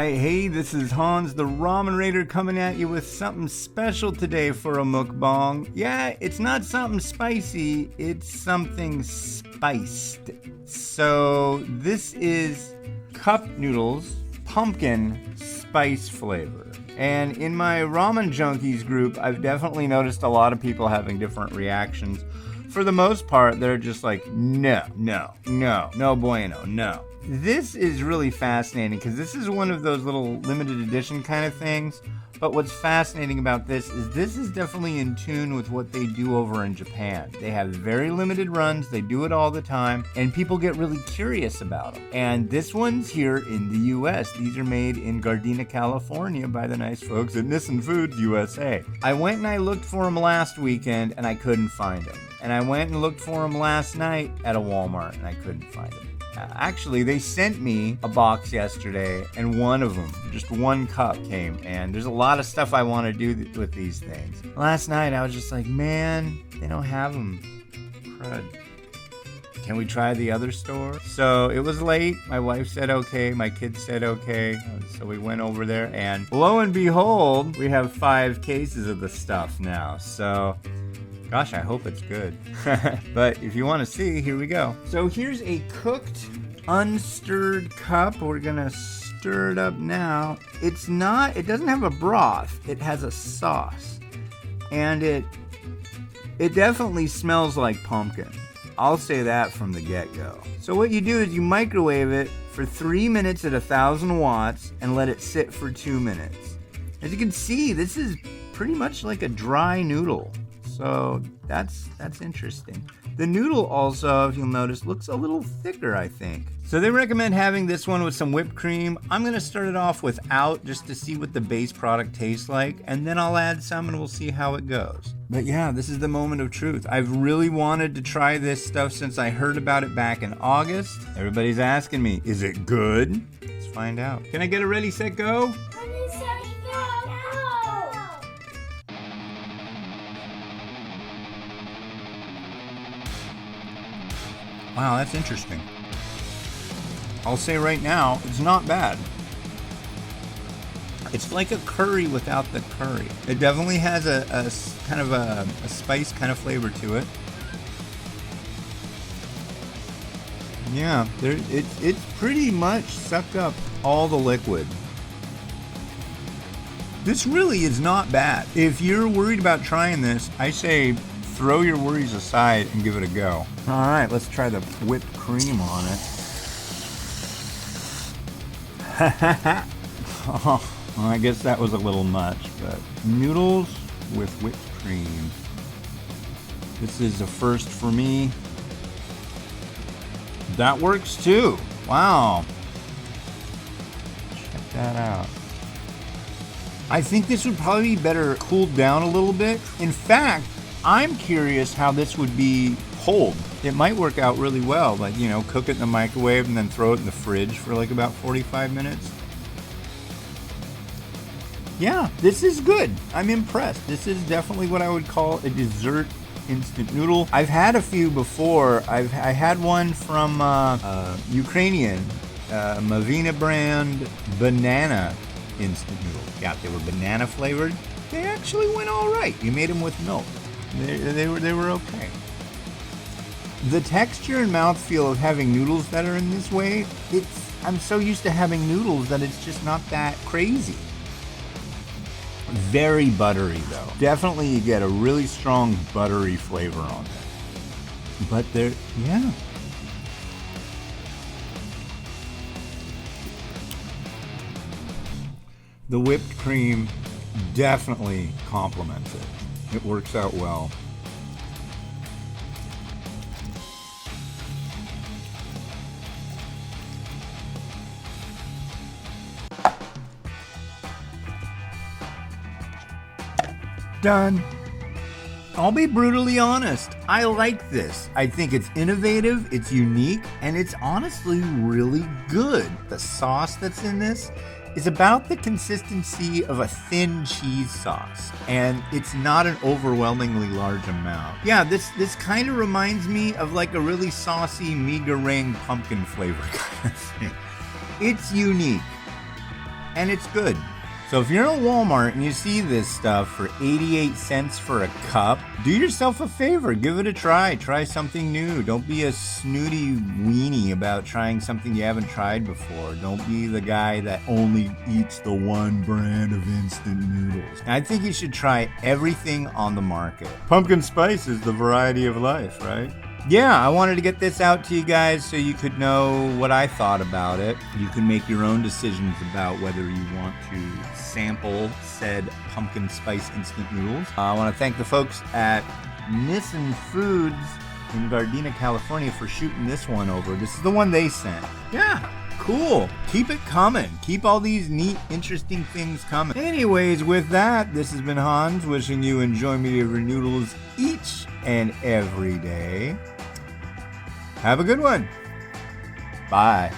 Alright, hey, this is Hans the Ramen Raider coming at you with something special today for a mukbang. Yeah, it's not something spicy, it's something spiced. So this is cup noodles, pumpkin spice flavor. And in my Ramen Junkies group, I've definitely noticed a lot of people having different reactions. For the most part, they're just like, no bueno, no. This is really fascinating because this is one of those little limited edition kind of things. But what's fascinating about this is definitely in tune with what they do over in Japan. They have very limited runs, they do it all the time, and people get really curious about them. And this one's here in the US. These are made in Gardena, California by the nice folks at Nissin Foods USA. I went and I looked for them last weekend and I couldn't find them. And I went and looked for them last night at a Walmart and I couldn't find them. Actually, they sent me a box yesterday, and one of them, just one cup came, and there's a lot of stuff I want to do with these things. Last night, I was just like, man, they don't have them. Crud. Can we try the other store? So it was late. My wife said okay. My kids said okay. So we went over there, and lo and behold, we have 5 cases of the stuff now. So gosh, I hope it's good. But if you want to see, here we go. So here's a cooked, unstirred cup. We're gonna stir it up now. It doesn't have a broth. It has a sauce. And it definitely smells like pumpkin. I'll say that from the get-go. So what you do is you microwave it for 3 minutes at 1,000 watts and let it sit for 2 minutes. As you can see, this is pretty much like a dry noodle. So that's interesting. The noodle also, if you'll notice, looks a little thicker, I think. So they recommend having this one with some whipped cream. I'm gonna start it off without just to see what the base product tastes like, and then I'll add some and we'll see how it goes. But yeah, this is the moment of truth. I've really wanted to try this stuff since I heard about it back in August. Everybody's asking me, is it good? Let's find out. Can I get a ready, set, go? Wow, that's interesting. I'll say right now, it's not bad. It's like a curry without the curry. It definitely has a kind of a spice kind of flavor to it. Yeah, it's pretty much sucked up all the liquid. This really is not bad. If you're worried about trying this, I say throw your worries aside and give it a go. All right, let's try the whipped cream on it. Oh, well, I guess that was a little much, but noodles with whipped cream. This is a first for me. That works too. Wow. Check that out. I think this would probably be better cooled down a little bit. In fact, I'm curious how this would be cold. It might work out really well, like, you know, cook it in the microwave and then throw it in the fridge for like about 45 minutes. Yeah, this is good. I'm impressed. This is definitely what I would call a dessert instant noodle. I've had a few before. I had one from Ukrainian, Mavina brand banana instant noodle. Yeah, they were banana flavored. They actually went all right. You made them with milk. They were okay. The texture and mouthfeel of having noodles that are in this way, I'm so used to having noodles that it's just not that crazy. Very buttery though. Definitely you get a really strong buttery flavor on it. But yeah. The whipped cream definitely complements it. It works out well. Done. I'll be brutally honest. I like this. I think it's innovative, it's unique, and it's honestly really good. The sauce that's in this is about the consistency of a thin cheese sauce, and it's not an overwhelmingly large amount. Yeah, this kind of reminds me of like a really saucy mi goreng pumpkin flavor kind of thing. It's unique. and it's good. So if you're in Walmart and you see this stuff for 88 cents for a cup, do yourself a favor. Give it a try. Try something new. Don't be a snooty weenie about trying something you haven't tried before. Don't be the guy that only eats the one brand of instant noodles. I think you should try everything on the market. Pumpkin spice is the variety of life, right? Yeah, I wanted to get this out to you guys so you could know what I thought about it. You can make your own decisions about whether you want to sample said pumpkin spice instant noodles. I want to thank the folks at Nissin Foods in Gardena, California for shooting this one over. This is the one they sent. Yeah, cool. Keep it coming. Keep all these neat, interesting things coming. Anyways, with that, this has been Hans wishing you enjoyment of your noodles each and every day. Have a good one. Bye.